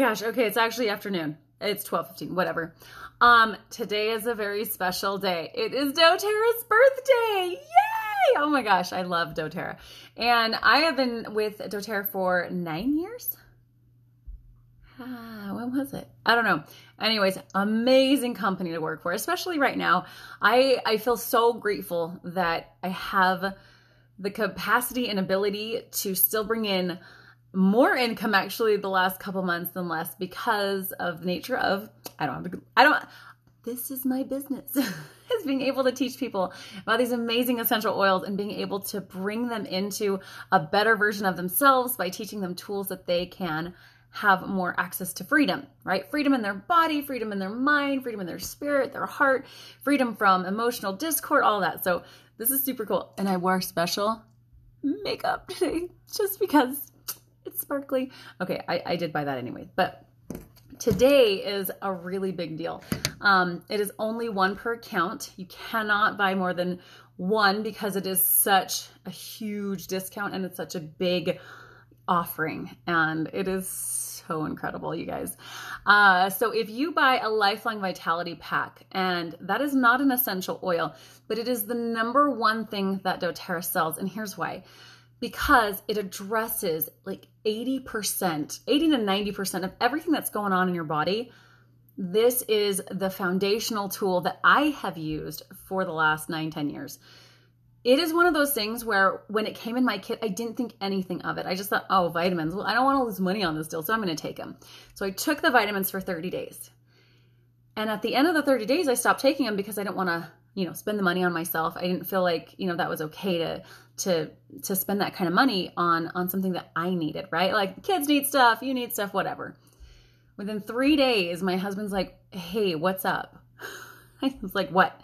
gosh. Okay. It's actually afternoon. It's 12:15, whatever. Today is a very special day. It is Doterra's birthday. Yay! Oh my gosh. I love Doterra. And I have been with Doterra for 9 years. When was it? I don't know. Anyways, amazing company to work for, especially right now. I feel so grateful that I have the capacity and ability to still bring in more income actually the last couple months than less because of the nature of, this is my business, is being able to teach people about these amazing essential oils and being able to bring them into a better version of themselves by teaching them tools that they can have more access to freedom, right? Freedom in their body, freedom in their mind, freedom in their spirit, their heart, freedom from emotional discord, all that. So this is super cool. And I wore special makeup today just because it's sparkly. Okay, I did buy that anyway, but today is a really big deal. It is only one per account. You cannot buy more than one because it is such a huge discount and it's such a big offering, and it is so incredible, you guys. So if you buy a Lifelong Vitality pack, and that is not an essential oil, but it is the number one thing that Doterra sells, and here's why. Because it addresses like 80 to 90% of everything that's going on in your body. This is the foundational tool that I have used for the last 9-10 years. It is one of those things where when it came in my kit, I didn't think anything of it. I just thought, oh, vitamins. Well, I don't want to lose money on this deal, so I'm going to take them. So I took the vitamins for 30 days. And at the end of the 30 days, I stopped taking them because I didn't want to, spend the money on myself. I didn't feel like, that was okay to spend that kind of money on something that I needed, right? Like the kids need stuff, you need stuff, whatever. Within 3 days, my husband's like, hey, what's up? I was like, what?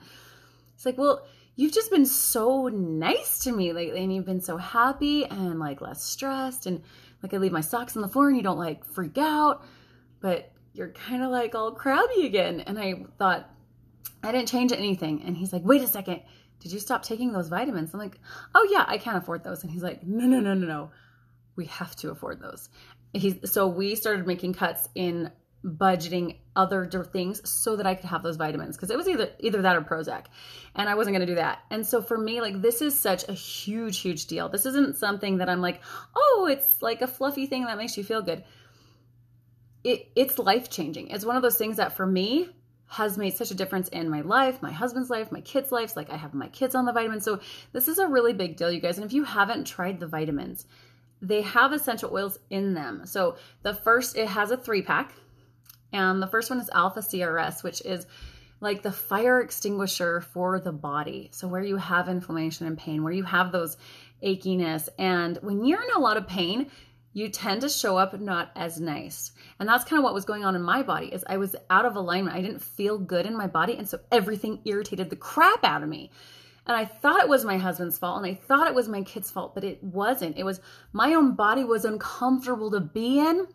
He's like, well, you've just been so nice to me lately, and you've been so happy and like less stressed, and like I leave my socks on the floor and you don't like freak out, but you're kind of like all crabby again. And I thought, I didn't change anything. And he's like, wait a second, did you stop taking those vitamins? I'm like, oh yeah, I can't afford those. And he's like, no, we have to afford those. So we started making cuts in budgeting other things so that I could have those vitamins, because it was either that or Prozac, and I wasn't going to do that. And so for me, like, this is such a huge deal. This isn't something that I'm like, oh, it's like a fluffy thing that makes you feel good. It's life-changing. It's one of those things that for me has made such a difference in my life, my husband's life, my kids' lives. Like, I have my kids on the vitamins. So this is a really big deal, you guys. And if you haven't tried the vitamins, they have essential oils in them. So it has a 3-pack. And the first one is Alpha CRS, which is like the fire extinguisher for the body. So where you have inflammation and pain, where you have those achiness, and when you're in a lot of pain, you tend to show up not as nice. And that's kind of what was going on in my body, is I was out of alignment. I didn't feel good in my body. And so everything irritated the crap out of me. And I thought it was my husband's fault, and I thought it was my kid's fault, but it wasn't. It was my own body was uncomfortable to be in.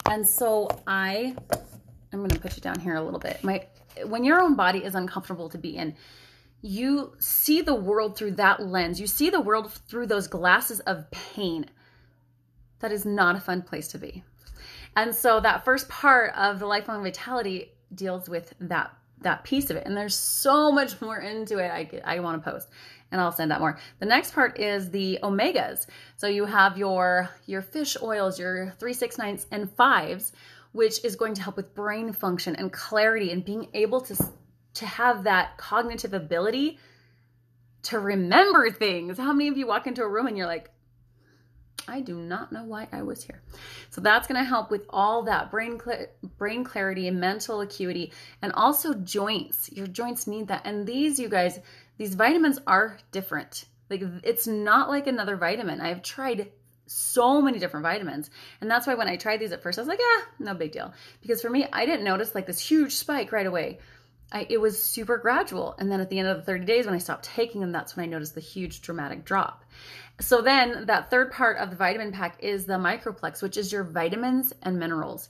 And so I'm going to put you down here a little bit. When your own body is uncomfortable to be in, you see the world through that lens. You see the world through those glasses of pain. That is not a fun place to be. And so that first part of the Lifelong Vitality deals with that piece of it. And there's so much more into it I want to post, and I'll send out more. The next part is the omegas. So you have your fish oils, your 3, 6, 9s, and 5s, which is going to help with brain function and clarity and being able to have that cognitive ability to remember things. How many of you walk into a room and you're like, I do not know why I was here. So that's going to help with all that brain clarity and mental acuity, and also joints. Your joints need that. And these, you guys, these vitamins are different. Like, it's not like another vitamin. I've tried so many different vitamins. And that's why when I tried these at first, I was like, no big deal. Because for me, I didn't notice like this huge spike right away. It was super gradual. And then at the end of the 30 days, when I stopped taking them, that's when I noticed the huge dramatic drop. So then that third part of the vitamin pack is the Microplex, which is your vitamins and minerals.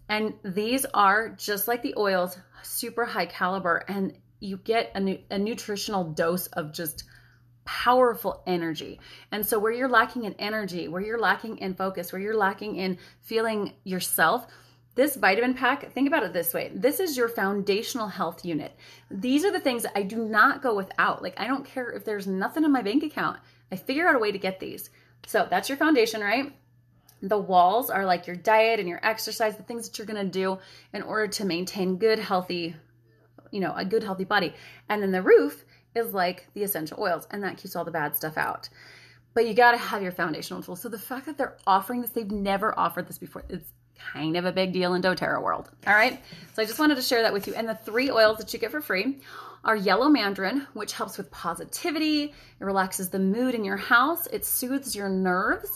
And these are just like the oils, super high caliber, and you get a nutritional dose of just powerful energy. And so where you're lacking in energy, where you're lacking in focus, where you're lacking in feeling yourself, this vitamin pack, think about it this way. This is your foundational health unit. These are the things that I do not go without. Like, I don't care if there's nothing in my bank account. I figure out a way to get these. So that's your foundation, right? The walls are like your diet and your exercise, the things that you're going to do in order to maintain good, healthy, a good, healthy body. And then the roof is like the essential oils, and that keeps all the bad stuff out. But you got to have your foundational tools. So the fact that they're offering this, they've never offered this before. It's kind of a big deal in Doterra world. All right. So I just wanted to share that with you. And the 3 oils that you get for free are yellow Mandarin, which helps with positivity. It relaxes the mood in your house. It soothes your nerves,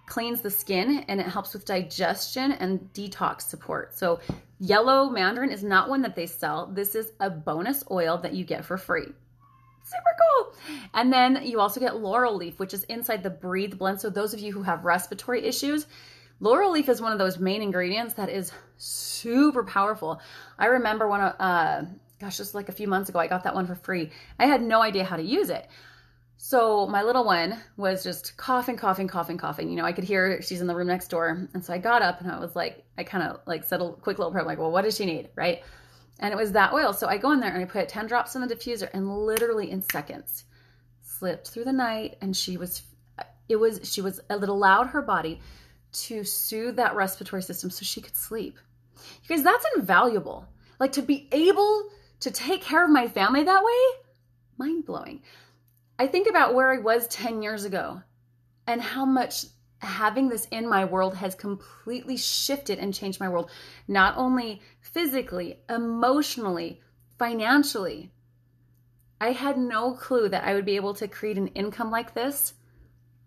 cleans the skin, and it helps with digestion and detox support. So yellow Mandarin is not one that they sell. This is a bonus oil that you get for free. Super cool. And then you also get Laurel Leaf, which is inside the Breathe blend. So those of you who have respiratory issues, Laurel Leaf is one of those main ingredients that is super powerful. I remember when, just like a few months ago, I got that one for free. I had no idea how to use it. So my little one was just coughing. I could hear she's in the room next door. And so I got up and I was like, I kind of like said a quick little prayer. I'm like, well, what does she need? Right. And it was that oil. So I go in there and I put 10 drops in the diffuser, and literally in seconds slipped through the night. And it allowed her body to soothe that respiratory system so she could sleep. You guys, that's invaluable. Like, to be able to take care of my family that way, mind blowing. I think about where I was 10 years ago and how much having this in my world has completely shifted and changed my world, not only physically, emotionally, financially. I had no clue that I would be able to create an income like this,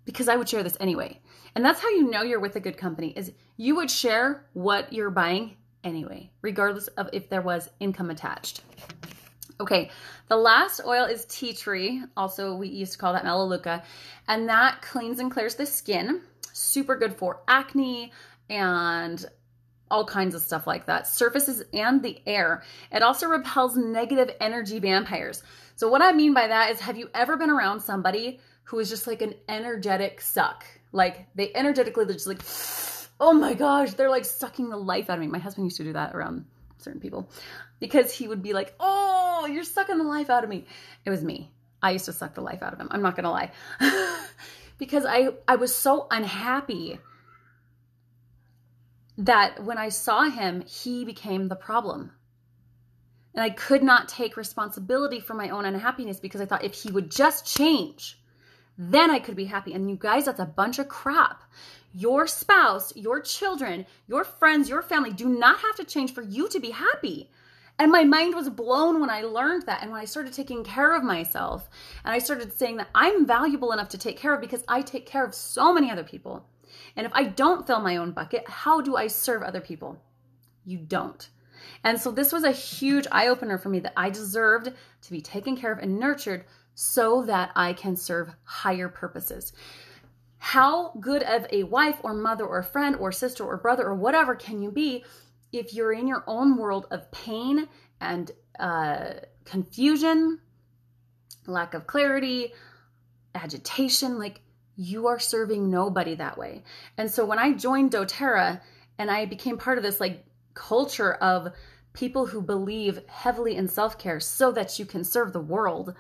because I would share this anyway. And that's how you know you're with a good company, is you would share what you're buying anyway, regardless of if there was income attached. Okay, the last oil is tea tree. Also, we used to call that melaleuca, and that cleans and clears the skin. Super good for acne and all kinds of stuff like that. Surfaces and the air. It also repels negative energy vampires. So what I mean by that is, have you ever been around somebody who is just like an energetic suck? Like, they're just like, oh my gosh, they're like sucking the life out of me. My husband used to do that around certain people, because he would be like, oh, you're sucking the life out of me. It was me. I used to suck the life out of him. I'm not going to lie. Because I was so unhappy that when I saw him, he became the problem. And I could not take responsibility for my own unhappiness, because I thought if he would just change, then I could be happy. And you guys, that's a bunch of crap. Your spouse, your children, your friends, your family do not have to change for you to be happy. And my mind was blown when I learned that. And when I started taking care of myself, and I started saying that I'm valuable enough to take care of, because I take care of so many other people. And if I don't fill my own bucket, how do I serve other people? You don't. And so this was a huge eye-opener for me, that I deserved to be taken care of and nurtured so that I can serve higher purposes. How good of a wife or mother or friend or sister or brother or whatever can you be if you're in your own world of pain and confusion, lack of clarity, agitation? Like, you are serving nobody that way. And so when I joined Doterra and I became part of this like culture of people who believe heavily in self-care so that you can serve the world,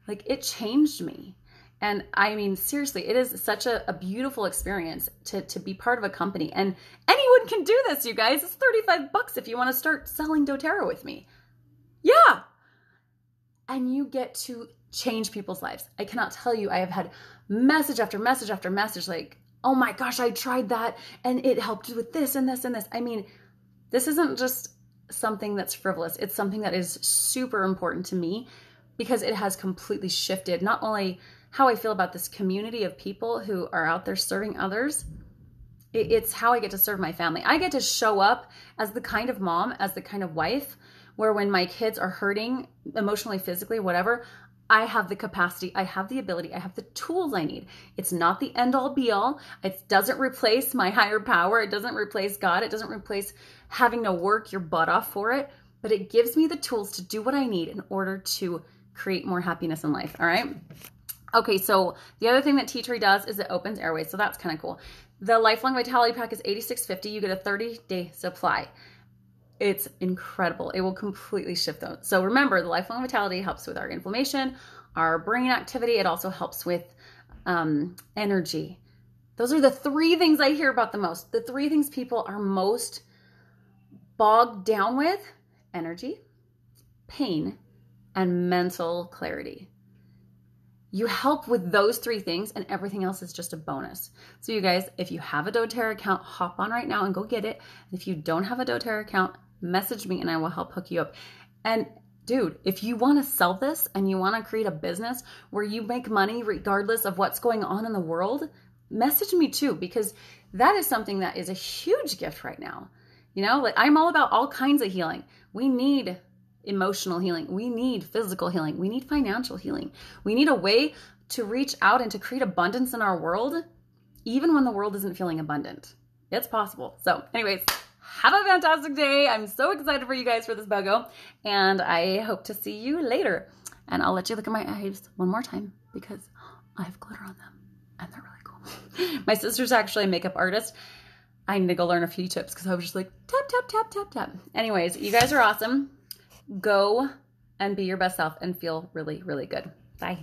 like, it changed me. And I mean, seriously, it is such a beautiful experience to be part of a company. And anyone can do this, you guys. It's $35 if you want to start selling Doterra with me. Yeah. And you get to change people's lives. I cannot tell you, I have had message after message after message, like, oh my gosh, I tried that and it helped with this and this and this. I mean, this isn't just something that's frivolous. It's something that is super important to me, because it has completely shifted not only how I feel about this community of people who are out there serving others, it's how I get to serve my family. I get to show up as the kind of mom, as the kind of wife, where when my kids are hurting emotionally, physically, whatever, I have the capacity, I have the ability, I have the tools I need. It's not the end all be all. It doesn't replace my higher power. It doesn't replace God. It doesn't replace having to work your butt off for it, but it gives me the tools to do what I need in order to create more happiness in life. All right. Okay, so the other thing that tea tree does is it opens airways, so that's kind of cool. The Lifelong Vitality Pack is $86.50. You get a 30-day supply. It's incredible. It will completely shift those. So remember, the Lifelong Vitality helps with our inflammation, our brain activity. It also helps with energy. Those are the 3 things I hear about the most. The 3 things people are most bogged down with: energy, pain, and mental clarity. You help with those 3 things, and everything else is just a bonus. So you guys, if you have a Doterra account, hop on right now and go get it. If you don't have a Doterra account, message me and I will help hook you up. And dude, if you want to sell this and you want to create a business where you make money regardless of what's going on in the world, message me too, because that is something that is a huge gift right now. You know, like, I'm all about all kinds of healing. We need emotional healing. We need physical healing. We need financial healing. We need a way to reach out and to create abundance in our world, even when the world isn't feeling abundant. It's possible. So anyways, have a fantastic day. I'm so excited for you guys for this BOGO, and I hope to see you later. And I'll let you look at my eyes one more time because I have glitter on them and they're really cool. My sister's actually a makeup artist. I need to go learn a few tips because I was just like, tap, tap, tap, tap, tap. Anyways, you guys are awesome. Go and be your best self and feel really, really good. Bye.